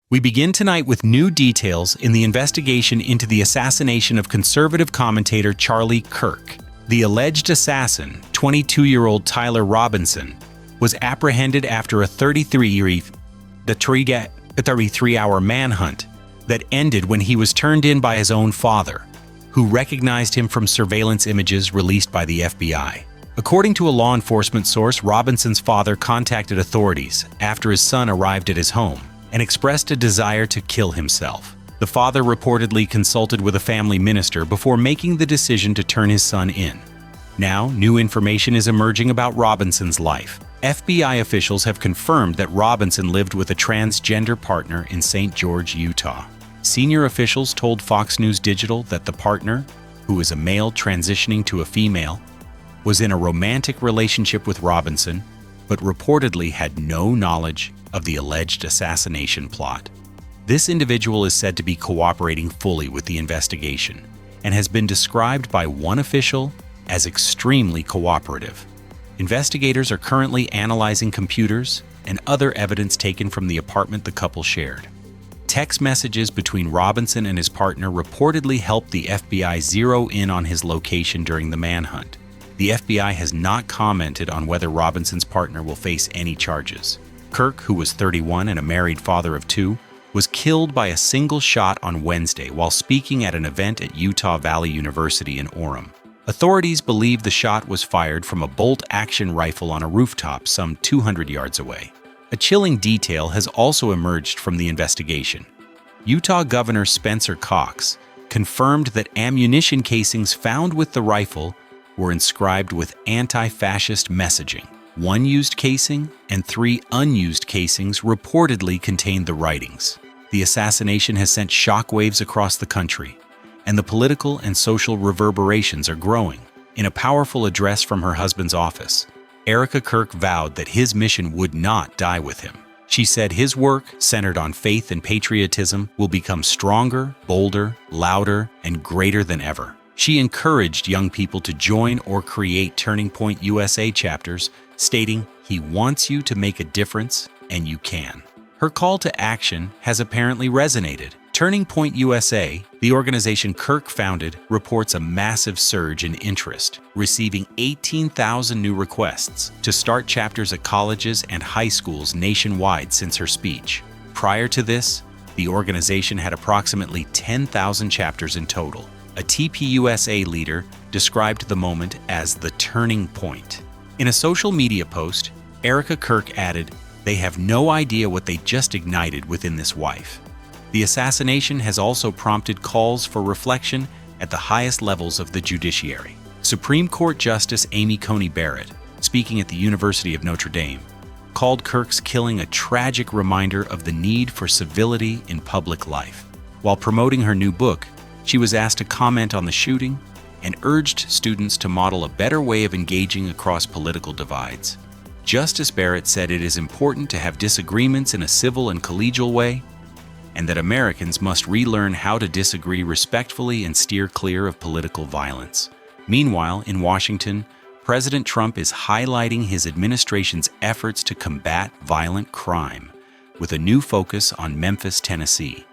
We begin tonight with new details in the investigation into the assassination of conservative commentator Charlie Kirk. The alleged assassin, 22-year-old Tyler Robinson, was apprehended after a 33-hour manhunt that ended when he was turned in by his own father, who recognized him from surveillance images released by the FBI. According to a law enforcement source, Robinson's father contacted authorities after his son arrived at his home and expressed a desire to kill himself. The father reportedly consulted with a family minister before making the decision to turn his son in. Now, new information is emerging about Robinson's life. FBI officials have confirmed that Robinson lived with a transgender partner in St. George, Utah. Senior officials told Fox News Digital that the partner, who is a male transitioning to a female, was in a romantic relationship with Robinson, but reportedly had no knowledge of the alleged assassination plot. This individual is said to be cooperating fully with the investigation and has been described by one official as extremely cooperative. Investigators are currently analyzing computers and other evidence taken from the apartment the couple shared. Text messages between Robinson and his partner reportedly helped the FBI zero in on his location during the manhunt. The FBI has not commented on whether Robinson's partner will face any charges. Kirk, who was 31 and a married father of two, was killed by a single shot on Wednesday while speaking at an event at Utah Valley University in Orem. Authorities believe the shot was fired from a bolt-action rifle on a rooftop some 200 yards away. A chilling detail has also emerged from the investigation. Utah Governor Spencer Cox confirmed that ammunition casings found with the rifle were inscribed with anti-fascist messaging. One used casing and 3 unused casings reportedly contained the writings. The assassination has sent shockwaves across the country, and the political and social reverberations are growing. In a powerful address from her husband's office, Erika Kirk vowed that his mission would not die with him. She said his work, centered on faith and patriotism, will become stronger, bolder, louder, and greater than ever. She encouraged young people to join or create Turning Point USA chapters, stating, "He wants you to make a difference, and you can." Her call to action has apparently resonated. Turning Point USA, the organization Kirk founded, reports a massive surge in interest, receiving 18,000 new requests to start chapters at colleges and high schools nationwide since her speech. Prior to this, the organization had approximately 10,000 chapters in total. A TPUSA leader described the moment as the turning point. In a social media post, Erika Kirk added, "They have no idea what they just ignited within this wife." The assassination has also prompted calls for reflection at the highest levels of the judiciary. Supreme Court Justice Amy Coney Barrett, speaking at the University of Notre Dame, called Kirk's killing a tragic reminder of the need for civility in public life. While promoting her new book, she was asked to comment on the shooting and urged students to model a better way of engaging across political divides. Justice Barrett said it is important to have disagreements in a civil and collegial way, and that Americans must relearn how to disagree respectfully and steer clear of political violence. Meanwhile, in Washington, President Trump is highlighting his administration's efforts to combat violent crime, with a new focus on Memphis, Tennessee.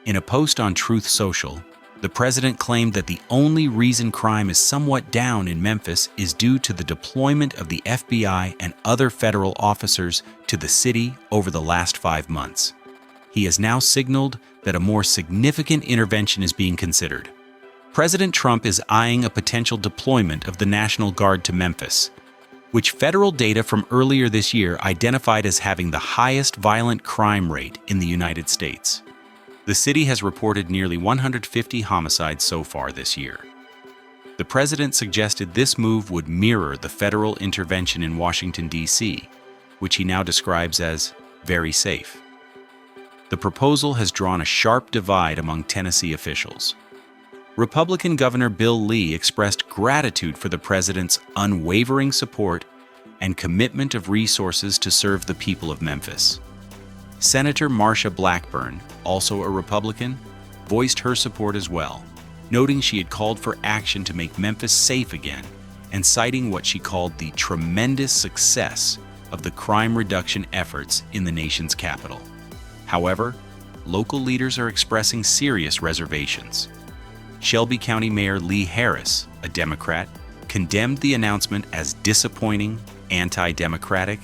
In a post on Truth Social, the president claimed that the only reason crime is somewhat down in Memphis is due to the deployment of the FBI and other federal officers to the city over the last 5 months. He has now signaled that a more significant intervention is being considered. President Trump is eyeing a potential deployment of the National Guard to Memphis, which federal data from earlier this year identified as having the highest violent crime rate in the United States. The city has reported nearly 150 homicides so far this year. The president suggested this move would mirror the federal intervention in Washington, D.C., which he now describes as very safe. The proposal has drawn a sharp divide among Tennessee officials. Republican Governor Bill Lee expressed gratitude for the president's unwavering support and commitment of resources to serve the people of Memphis. Senator Marsha Blackburn, also a Republican, voiced her support as well, noting she had called for action to make Memphis safe again and citing what she called the tremendous success of the crime reduction efforts in the nation's capital. However, local leaders are expressing serious reservations. Shelby County Mayor Lee Harris, a Democrat, condemned the announcement as disappointing, anti-democratic,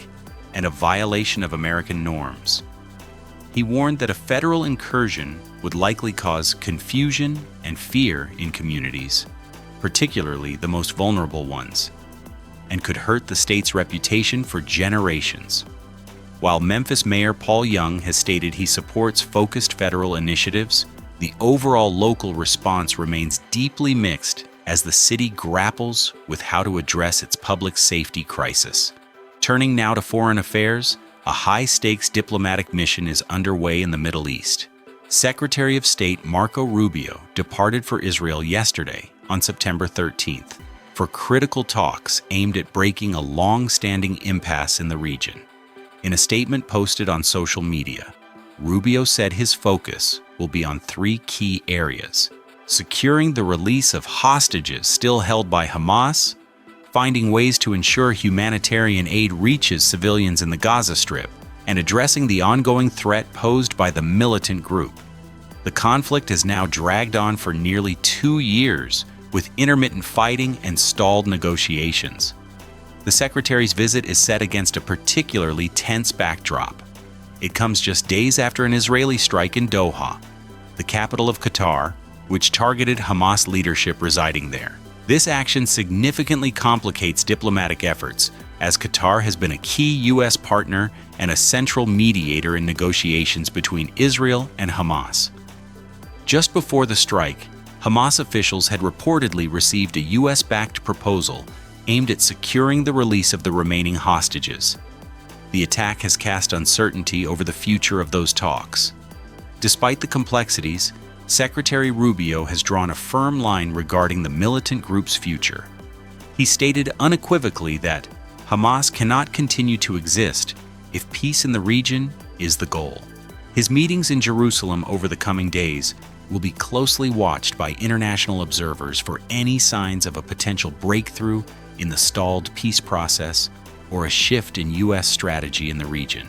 and a violation of American norms. He warned that a federal incursion would likely cause confusion and fear in communities, particularly the most vulnerable ones, and could hurt the state's reputation for generations. While Memphis Mayor Paul Young has stated he supports focused federal initiatives, the overall local response remains deeply mixed as the city grapples with how to address its public safety crisis. Turning now to foreign affairs, a high-stakes diplomatic mission is underway in the Middle East. Secretary of State Marco Rubio departed for Israel yesterday, on September 13th, for critical talks aimed at breaking a long-standing impasse in the region. In a statement posted on social media, Rubio said his focus will be on three key areas: securing the release of hostages still held by Hamas, finding ways to ensure humanitarian aid reaches civilians in the Gaza Strip, and addressing the ongoing threat posed by the militant group. The conflict has now dragged on for nearly 2 years, with intermittent fighting and stalled negotiations. The secretary's visit is set against a particularly tense backdrop. It comes just days after an Israeli strike in Doha, the capital of Qatar, which targeted Hamas leadership residing there. This action significantly complicates diplomatic efforts, as Qatar has been a key U.S. partner and a central mediator in negotiations between Israel and Hamas. Just before the strike, Hamas officials had reportedly received a U.S.-backed proposal aimed at securing the release of the remaining hostages. The attack has cast uncertainty over the future of those talks. Despite the complexities, Secretary Rubio has drawn a firm line regarding the militant group's future. He stated unequivocally that Hamas cannot continue to exist if peace in the region is the goal. His meetings in Jerusalem over the coming days will be closely watched by international observers for any signs of a potential breakthrough in the stalled peace process or a shift in U.S. strategy in the region.